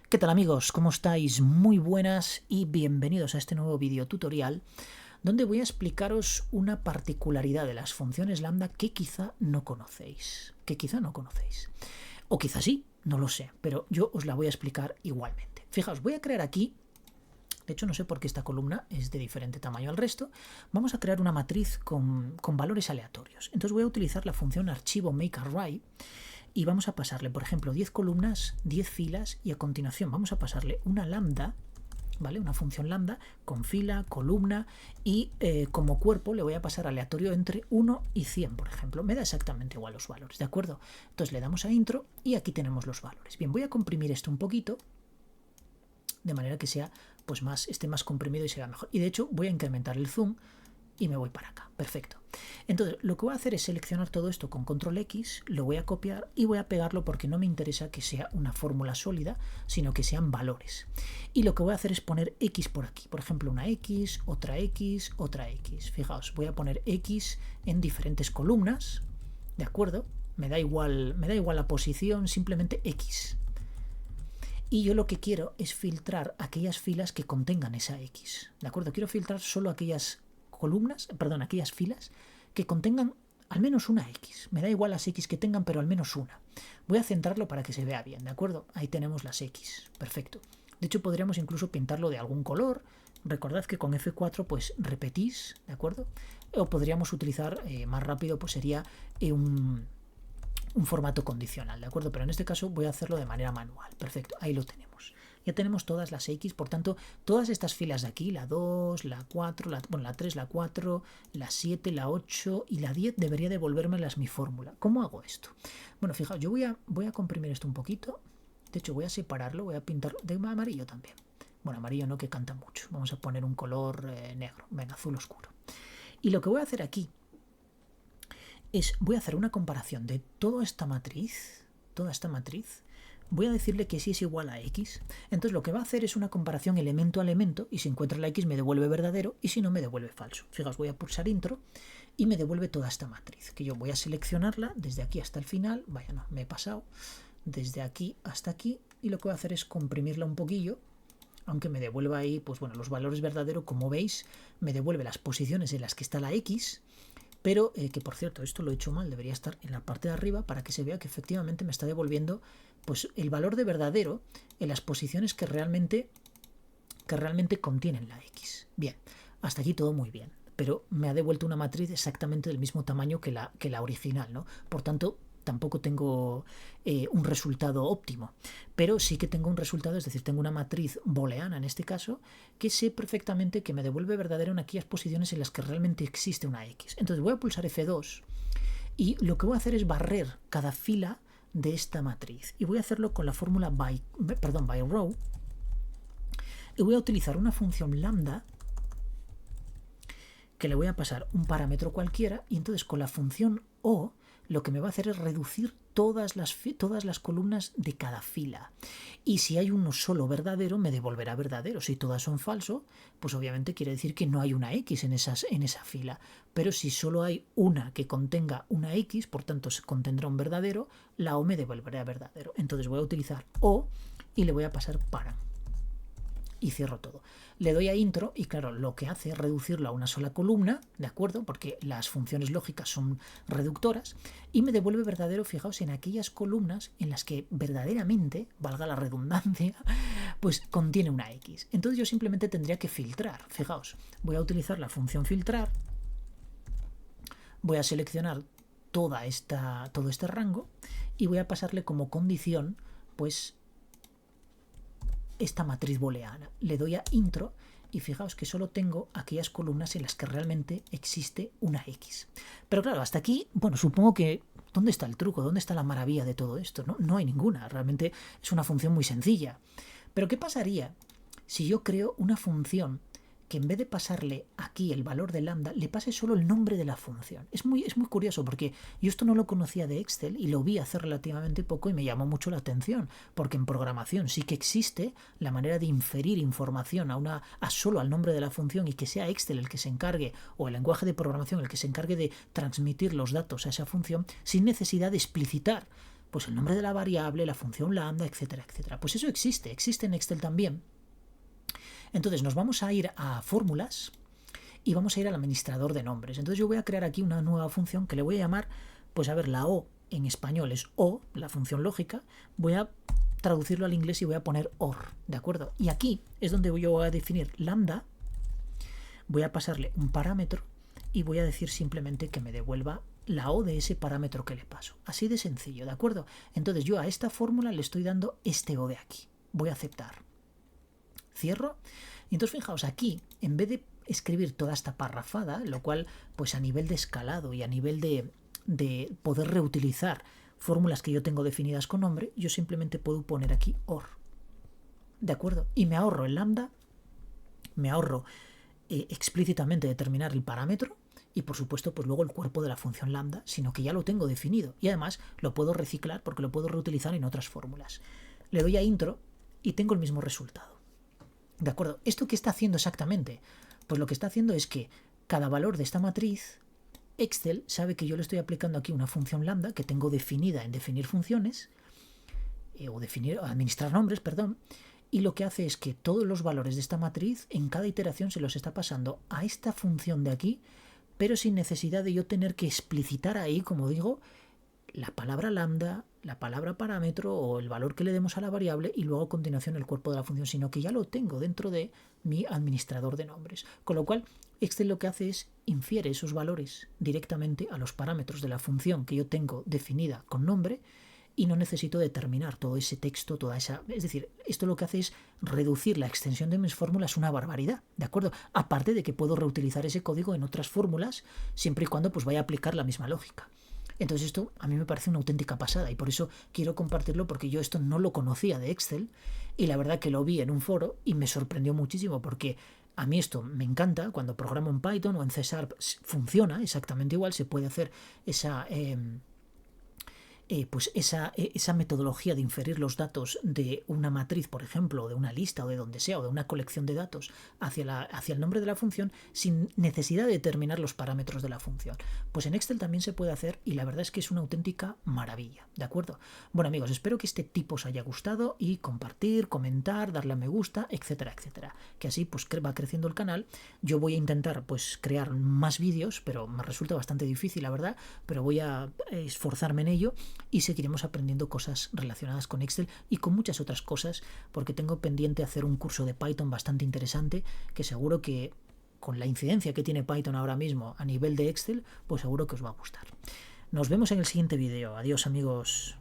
¿Qué tal amigos? ¿Cómo estáis? Muy buenas y bienvenidos a este nuevo video tutorial donde voy a explicaros una particularidad de las funciones lambda que quizá no conocéis. O quizá sí, no lo sé, pero yo os la voy a explicar igualmente. Fijaos, voy a crear aquí, de hecho no sé por qué esta columna es de diferente tamaño al resto, vamos a crear una matriz con valores aleatorios. Entonces voy a utilizar la función archivo makeArray y vamos a pasarle, por ejemplo, 10 columnas, 10 filas y a continuación vamos a pasarle una lambda, ¿vale? Una función lambda con fila, columna y como cuerpo le voy a pasar aleatorio entre 1 y 100, por ejemplo. Me da exactamente igual los valores, ¿de acuerdo? Entonces le damos a intro y aquí tenemos los valores. Bien, voy a comprimir esto un poquito de manera que sea, pues esté más comprimido y se vea mejor. Y de hecho voy a incrementar el zoom y me voy para acá. Perfecto. Entonces, lo que voy a hacer es seleccionar todo esto con control X, lo voy a copiar y voy a pegarlo porque no me interesa que sea una fórmula sólida, sino que sean valores. Y lo que voy a hacer es poner X por aquí. Por ejemplo, una X, otra X, otra X. Fijaos, voy a poner X en diferentes columnas, ¿de acuerdo? Me da igual la posición, simplemente X. Y yo lo que quiero es filtrar aquellas filas que contengan esa X, ¿de acuerdo? Quiero filtrar solo aquellas aquellas filas que contengan al menos una X. Me da igual las X que tengan, pero al menos una. Voy a centrarlo para que se vea bien, ¿de acuerdo? Ahí tenemos las X. Perfecto. De hecho, podríamos incluso pintarlo de algún color. Recordad que con F4 pues repetís, ¿de acuerdo? O podríamos utilizar más rápido, pues sería un formato condicional, ¿de acuerdo? Pero en este caso voy a hacerlo de manera manual. Perfecto, ahí lo tenemos. Ya tenemos todas las X, por tanto, todas estas filas de aquí, la 2, la 4, la 3, la 4, la 7, la 8 y la 10 debería devolvérmelas mi fórmula. ¿Cómo hago esto? Bueno, fijaos, yo voy a comprimir esto un poquito. De hecho, voy a separarlo, voy a pintarlo de amarillo también. Bueno, amarillo no, que canta mucho. Vamos a poner un color negro, venga, azul oscuro. Y lo que voy a hacer aquí es, voy a hacer una comparación de toda esta matriz, voy a decirle que sí es igual a X. Entonces lo que va a hacer es una comparación elemento a elemento y si encuentra la X me devuelve verdadero y si no me devuelve falso. Fijaos, voy a pulsar intro y me devuelve toda esta matriz, que yo voy a seleccionarla desde aquí hasta el final. Vaya, no, me he pasado desde aquí hasta aquí y lo que voy a hacer es comprimirla un poquillo, aunque me devuelva ahí, pues bueno, los valores verdaderos, como veis, me devuelve las posiciones en las que está la X. Pero que por cierto, esto lo he hecho mal, debería estar en la parte de arriba para que se vea que efectivamente me está devolviendo pues el valor de verdadero en las posiciones que realmente contienen la X. Bien, hasta aquí todo muy bien, pero me ha devuelto una matriz exactamente del mismo tamaño que la original, ¿no? Por tanto, tampoco tengo un resultado óptimo, pero sí que tengo un resultado, es decir, tengo una matriz booleana en este caso, que sé perfectamente que me devuelve verdadero en aquellas posiciones en las que realmente existe una X. Entonces voy a pulsar F2 y lo que voy a hacer es barrer cada fila de esta matriz y voy a hacerlo con la fórmula by row y voy a utilizar una función lambda que le voy a pasar un parámetro cualquiera y entonces con la función O lo que me va a hacer es reducir todas las columnas de cada fila. Y si hay uno solo verdadero, me devolverá verdadero. Si todas son falso, pues obviamente quiere decir que no hay una X en esa fila. Pero si solo hay una que contenga una X, por tanto se contendrá un verdadero, la O me devolverá verdadero. Entonces voy a utilizar O y le voy a pasar para. Y cierro todo. Le doy a intro y claro, lo que hace es reducirlo a una sola columna, ¿de acuerdo? Porque las funciones lógicas son reductoras y me devuelve verdadero, fijaos, en aquellas columnas en las que verdaderamente, valga la redundancia, pues contiene una X. Entonces yo simplemente tendría que filtrar, fijaos, voy a utilizar la función filtrar, voy a seleccionar todo este rango y voy a pasarle como condición, pues esta matriz booleana. Le doy a intro y fijaos que solo tengo aquellas columnas en las que realmente existe una X. Pero claro, hasta aquí, bueno, supongo que ¿dónde está el truco? ¿Dónde está la maravilla de todo esto? No hay ninguna, realmente es una función muy sencilla. Pero ¿qué pasaría si yo creo una función que en vez de pasarle aquí el valor de lambda, le pase solo el nombre de la función? Es muy curioso porque yo esto no lo conocía de Excel y lo vi hace relativamente poco y me llamó mucho la atención, porque en programación sí que existe la manera de inferir información solo al nombre de la función y que sea Excel el que se encargue, o el lenguaje de programación el que se encargue de transmitir los datos a esa función sin necesidad de explicitar pues el nombre de la variable, la función lambda, etcétera, etcétera. Pues eso existe en Excel también. Entonces nos vamos a ir a fórmulas y vamos a ir al administrador de nombres. Entonces yo voy a crear aquí una nueva función que le voy a llamar, pues a ver, la O en español es O, la función lógica. Voy a traducirlo al inglés y voy a poner OR, ¿de acuerdo? Y aquí es donde yo voy a definir lambda, voy a pasarle un parámetro y voy a decir simplemente que me devuelva la O de ese parámetro que le paso. Así de sencillo, ¿de acuerdo? Entonces yo a esta fórmula le estoy dando este O de aquí. Voy a aceptar. Cierro. Y entonces fijaos, aquí, en vez de escribir toda esta parrafada, lo cual, pues a nivel de escalado y a nivel de poder reutilizar fórmulas que yo tengo definidas con nombre, yo simplemente puedo poner aquí OR. ¿De acuerdo? Y me ahorro el lambda, me ahorro explícitamente determinar el parámetro y por supuesto pues luego el cuerpo de la función lambda, sino que ya lo tengo definido y además lo puedo reciclar porque lo puedo reutilizar en otras fórmulas. Le doy a intro y tengo el mismo resultado. ¿De acuerdo? ¿Esto qué está haciendo exactamente? Pues lo que está haciendo es que cada valor de esta matriz, Excel sabe que yo le estoy aplicando aquí una función lambda que tengo definida en definir funciones, administrar nombres, perdón, y lo que hace es que todos los valores de esta matriz en cada iteración se los está pasando a esta función de aquí, pero sin necesidad de yo tener que explicitar ahí, como digo, la palabra lambda, la palabra parámetro o el valor que le demos a la variable y luego a continuación el cuerpo de la función, sino que ya lo tengo dentro de mi administrador de nombres. Con lo cual, Excel lo que hace es infiere esos valores directamente a los parámetros de la función que yo tengo definida con nombre y no necesito determinar todo ese texto, toda esa... Es decir, esto lo que hace es reducir la extensión de mis fórmulas una barbaridad, ¿de acuerdo? Aparte de que puedo reutilizar ese código en otras fórmulas siempre y cuando pues vaya a aplicar la misma lógica. Entonces esto a mí me parece una auténtica pasada y por eso quiero compartirlo porque yo esto no lo conocía de Excel y la verdad que lo vi en un foro y me sorprendió muchísimo porque a mí esto me encanta, cuando programo en Python o en C# funciona exactamente igual, se puede hacer esa... pues esa metodología de inferir los datos de una matriz, por ejemplo, de una lista o de donde sea, o de una colección de datos hacia el nombre de la función sin necesidad de determinar los parámetros de la función. Pues en Excel también se puede hacer y la verdad es que es una auténtica maravilla, ¿de acuerdo? Bueno amigos, espero que este tip os haya gustado y compartir, comentar, darle a me gusta, etcétera, etcétera. Que así pues va creciendo el canal. Yo voy a intentar pues crear más vídeos, pero me resulta bastante difícil, la verdad, pero voy a esforzarme en ello y seguiremos aprendiendo cosas relacionadas con Excel y con muchas otras cosas porque tengo pendiente hacer un curso de Python bastante interesante que seguro que con la incidencia que tiene Python ahora mismo a nivel de Excel, pues seguro que os va a gustar. Nos vemos en el siguiente vídeo. Adiós amigos.